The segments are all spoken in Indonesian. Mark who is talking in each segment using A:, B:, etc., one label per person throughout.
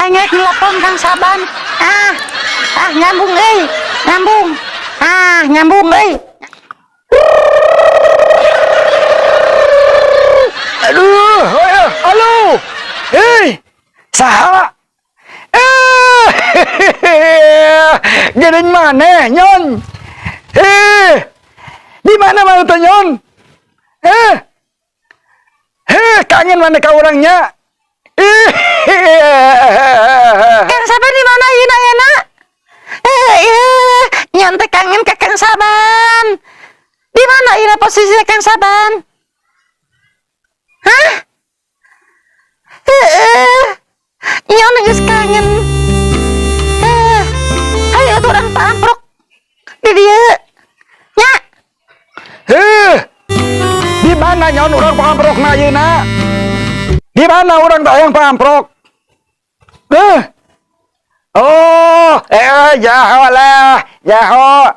A: Hanya telepon Kang Saban. Nyambung nyambung. Nyambung
B: Aduh, halo. Hei, saha? Gering mana, Nyon? Di mana tuh, Nyon? Kangen mana kau orangnya?
A: Kang Saban di mana Ina Yana? Nyantai kangen ke Kang Saban. Di mana Ina posisinya Kang Saban? Hah? Nyon geus kangen. Ayo tuh orang pamprok di dia. Nya.
B: Di mana Nyon orang pamprok na ayeuna? Di mana orang tak yang pamprok? Jaho lah, jaho.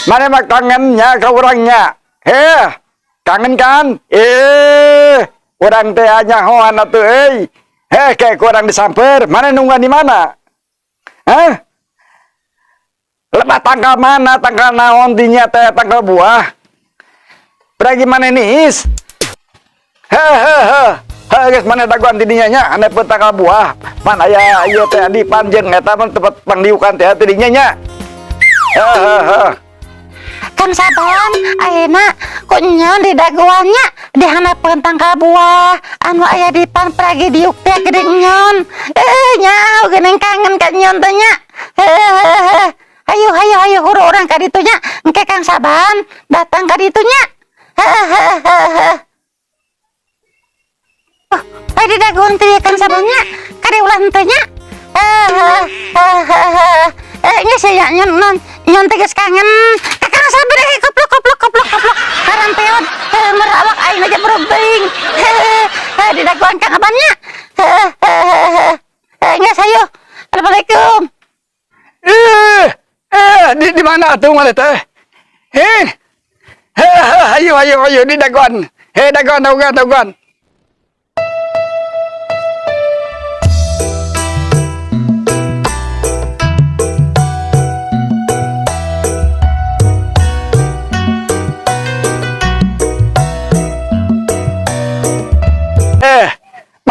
B: Mana mak kangennya ke orangnya? Kangen kan? Orang teh nyaho anak tuh, kayak kurang disamper. Mana nungguan di mana? Lepas tanggal mana? Tanggal naon dinya teh tanggal buah. Pergi mana nih is? Guys, mana daguan tidinya nya? Ane tanggal buah. Mana ya iya teh di panjang eta mah tempat pangdiukan teh tidinya nya.
A: Kang Saban, ayeuna kok nyon di daguannya di hanapeun tanggal buah anu aya di pan pragi diuk teh gede nyon. Nyau geuning kangen ka nyon teh nya. Ayo huru urang ka ditu nya. Engke Kang Saban datang ka ditu nya. Di daguan teh Kang Sabannya kade ulah teh nya. Nya saya nyon teh geus kangen. Kang Saban koplok karanteon merawak aing aja berubing. Di daguan Kang Abannya. Nya sayo. Assalamualaikum.
B: Di mana tuh mana teh? Ayo di daguan. Daguan.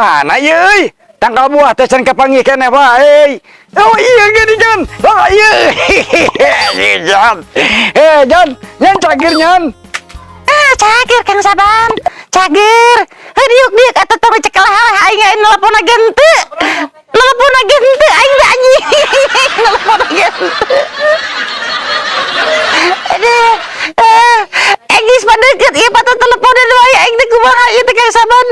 B: Mana yeuy? Tanggal buah teh can kapanggih keneh wae. Oh iya gini Jon. Oh iya. Jon. Jon, nyan cagir nyan.
A: Cagir Kang Saban. Cagir. Diuk atuh tong cekel haleh aing nelpon agen teu. Nelpon agen teu aing da anjing. Nelpon agen teu. Geus padeukeut ieu patut teleponan wae aing teh kumaha ieu teh Kang Saban.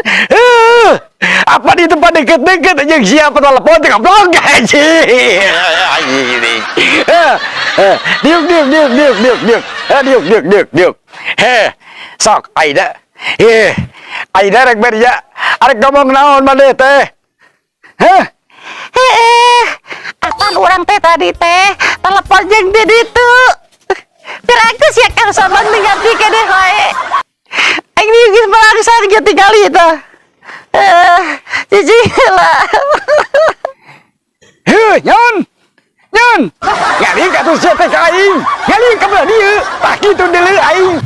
B: Apa di tempat deket-deket aja siapa telepon teh goblok anjing. Diuk. Sok Aida. Aida rek berja. Arek ngomong naon maneh teh?
A: Apaan urang teh tadi teh telepon jeung di ditu. Terakus ya Kang Saban ningati keneh wae. Aing geus melangsan ge tingali tah. Cici lah.
B: Nyon. Nyali ka tuh sia teh ka aing. Nyali ka belah dieu. Tah kitu deuleu aing.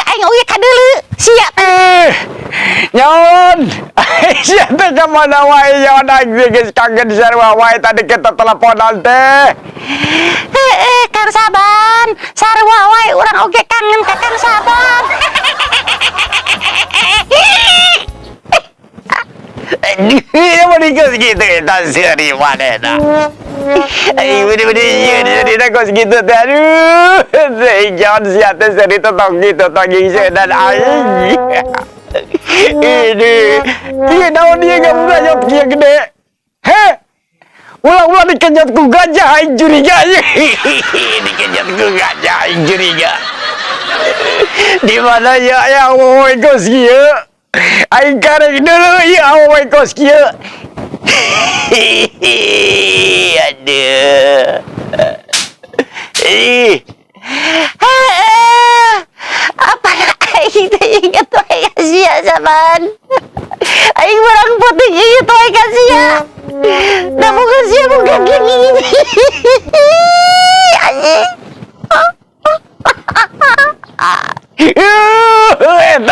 A: Aing oge ka deuleu. Sia teh.
B: Nyon. Sia teh ka mana wae nyon aing geus kangen sarua wae tadi kita teleponan teh.
A: Kang Saban, sarua wae urang oge kangen ka Kang Saban.
B: Dia menikah segitu kita seri mana dah. Bener-bener dia kos gitu teh. Aduh, jangan siapa seri tentang gitu tanging dan aing. Ini daun dia gak pernah nyot kia gede. Ulang-ulang dikenyot ku gajah aing curiga. Dikenyot ku gajah aing curiga. Di mana ya woi kos kia? Aing karek dulu ya woi kos kia. Aduh.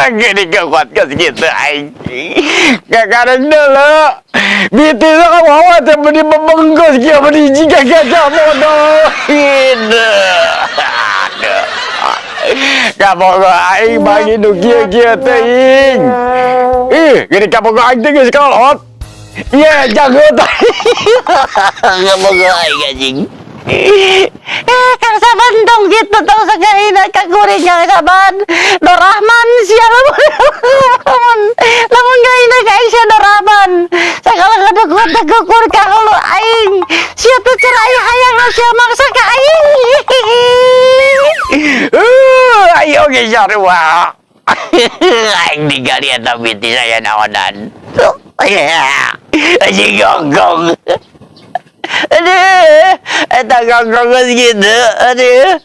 B: Gini kuat ke segitu aing. Kakareng dulu. Biti sama bawa temen membengkos kia berdiji kakak bodoh. Ini. Aduh. Kamu kok aing bagi nu kia teing. Gini kamu kok aing tinggal sekolot. Iya, jago tadi. Kamu kok aing anjing.
A: Kang Saban dong gitu tong sagahina ka kuring Kang Saban. Dorahman siapa lamun gaina ka Aisyah Dorahman. Sakala kaduk-kaduk ka lu aing. Sia teh cerai hayang sia maksa ka aing.
B: Ayo ge sarua. Aing ningali eta binti saya naonan. Aji gonggong. Aduh, eta gonggong gitu. Aduh.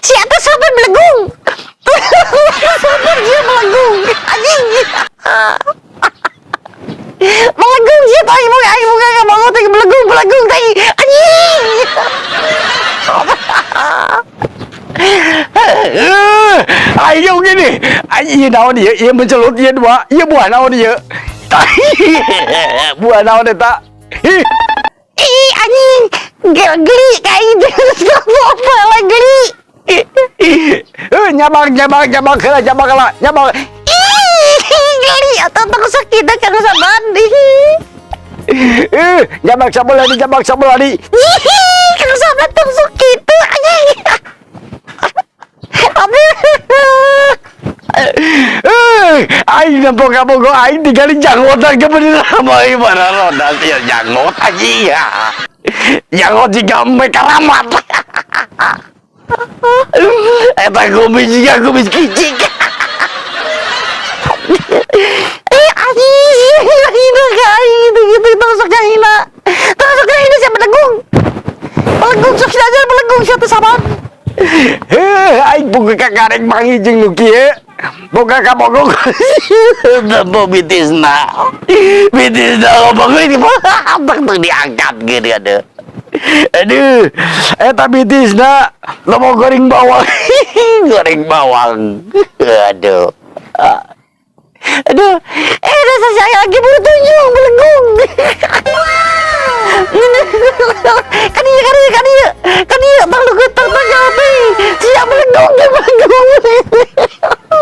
A: Siapa Saban belegung? Saban dia belegung. Anjing. Belegung siapa aing moga ka bangun teh belegung teh. Anjing.
B: Ayo gini, ayo naon dia, ia mencelut dia dua, ia buah naon dia. Buah naon eta?
A: Ih anjing, geli kayak gitu. Apa lah geli?
B: Nyabang kala.
A: Ih, geli atau tak sakit kan Saban.
B: Nyabang sabar lagi.
A: Ih, kan Saban tak sakit anjing.
B: Aing nampak kamu kok aing tinggalin janggotan kebenaran sama mana roda sih janggot aja ya. Janggot juga mereka ramat. Eta kumis kicik.
A: Hina kain gitu tusuk hina siapa belegung sok aja belegung siapa Saban.
B: Aing buka kakarek mangijeng nu kieu. Boga ka bogog. Tempo bitisna ngomong ini tak diangkat gitu aduh. Eta bitisna lo mau goreng bawang. Aduh.
A: Rasa saya lagi butuh tunjuk belegung. Kan iya bang lu getar tapi siap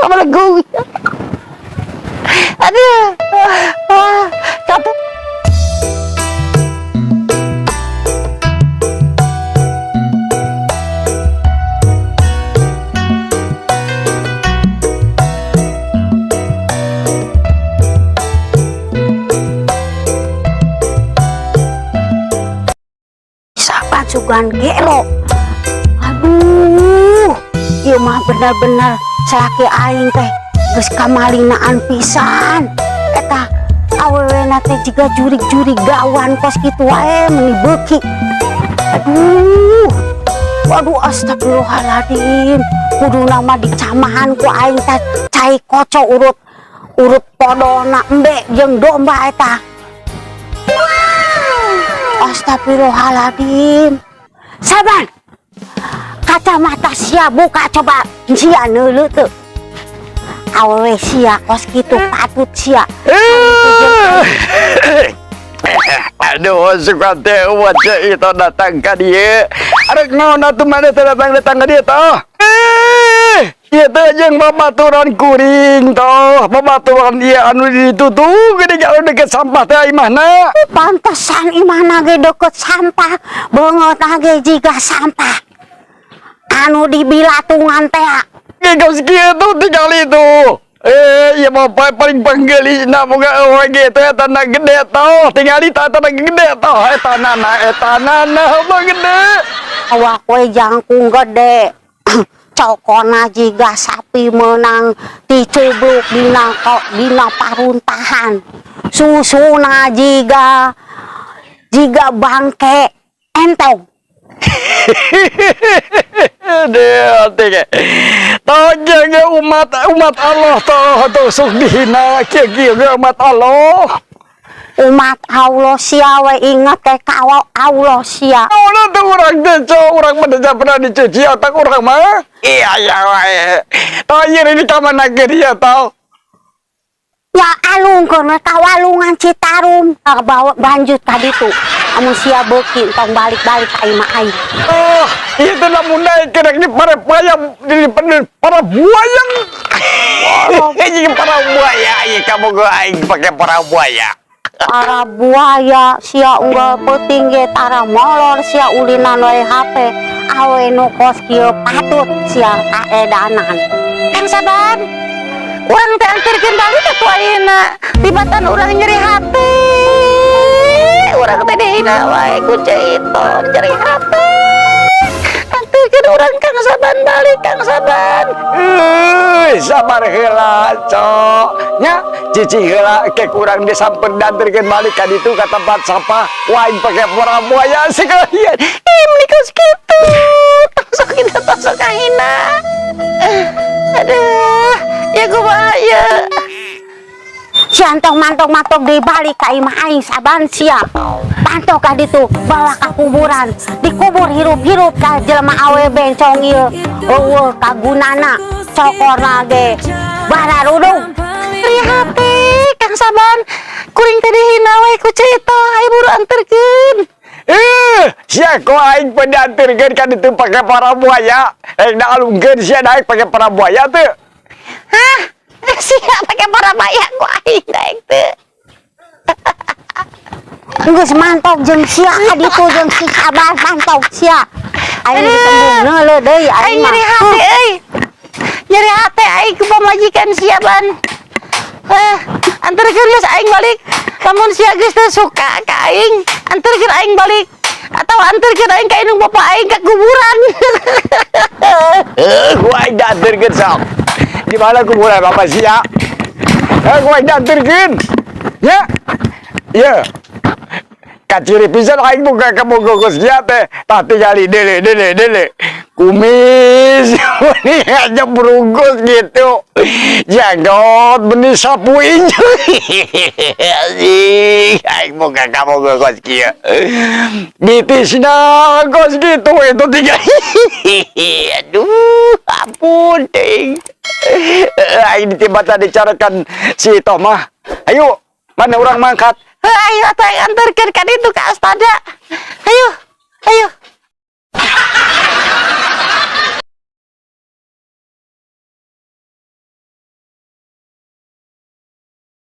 A: belegung. Aduh. Capek.
C: Sugan gelo, aduh, ieu mah bener-bener salaki aing teh geus kamalinaan pisan. Eta awewena teh jiga jurig-jurig gawan kos kitu wae meuni beuki. Waduh astagfirullahaladzim, kuduna mah dicamahan ku aing teh cai koco urut podona embe jeung domba eta. Astagfirullahaladzim. Saban, kacamata sia buka coba sia neuleuh teu. Awewe sia kos kitu patut sia.
B: Aduh, suka teh waca itu datang ka dieu. Arek naon atuh mana datang ka dieu toh? Ieu teh jeung babaturan kuring toh, babaturan ieu anu ditutup gede jauh deket sampah teh imahna.
C: Pantesan imahna ge deket sampah, beungeutna ge jiga sampah. Anu dibilatungan teh.
B: Geus kieu tuh tinggal itu. Iya bapak paling panggelisna boga eueuh gitu eta na gede toh, tingali eta na gede toh, eta nana gede.
C: Awak we jangkung gede. Cokona jiga sapi menang dicubluk dina paruntahan. Susuna jiga bangke entong.
B: Dia tiga. Tahu jaga umat Allah toh sok dihina kieu umat Allah.
C: umat Allah sia we ingat kayak kawal Allah sia.
B: Orang tuh orang desa, orang mana pernah dicuci otak orang mah? Iya ya wae. Tanya ini kamar negeri ya tau.
C: Ya alungkeun we ka Walungan Citarum. Bawa banjut ka ditu. Amun sia beuki tong balik-balik ka imah aing.
B: Oh, itu lamun naik kerek di para buayang. Ini para buaya, iya kamu gue aing pakai para buaya.
C: Para buaya sia unggal peuting ge tara molor sia ulinan we HP. Awe nu kos kieu patut sia kaedanan.
A: Kang Saban, urang teh anterkeun balik atuh ayeuna. Tibatan urang nyeri hati. Urang teh dihina wae ku Caiton nyeri hati. Anterkeun urang Kang Saban balik, Kang Saban.
B: Sabar heula, cok. Nya, cici heula ke kurang disampeun danterkeun balik ka ditu ka tempat sampah. Wah, aing pake para buaya sekalian.
A: Menikos gitu. Tosok kita tosok kahina. Aduh, ya kumaha ya.
C: Siantong mantok-mantok di balik ka imah aing Saban sia. Pantok ka ditu bawa ka kuburan. Dikubur hirup-hirup ka jelema awe bencong ieu. Eueuh kagunana cokorna ge bararudung.
A: Ri hati, Kang Saban. Kuring teh dihina we ku Caiton, ayo buru anterkeun.
B: Sia ko aing pendanterkeun ka ditu pake para buaya. Aing da alungkeun sia daek pake para buaya teu.
A: Hah? Sia pake para baya ku aing daek teu.
C: Geus mantok jeung sia ka ditu jeung si Saban mantok sia. Aing disembung neuleuh deui
A: Aing
C: aing mah.
A: nyeri hati euy. Nyeri hati aing ku pamajikan sia Ban. Anterkeun geus aing balik. Lamun sia geus teu suka ka aing, anterkeun aing balik. Atau anterkeun aing ka indung bapa aing ka kuburan.
B: Gua aing danterkeun sok. Di mana kuburan Bapak sia? Gua aing danterkeun. Ya. Ya. Kaciri pisan aing buka kamu gogos sia teh. Tah tinggali dele. Kumis. Ini aja berungkus gitu. Janggot benih sapu inju. Aing buka kamu gogos kieu. Bitisna gos gitu itu tiga. Aduh, ampun ting. Aing tiba-tiba dicarakan si Tomah. Ayo, mana orang mangkat?
A: Ayo atuh aing anterkeun ka ditu ka Astada. Ayo.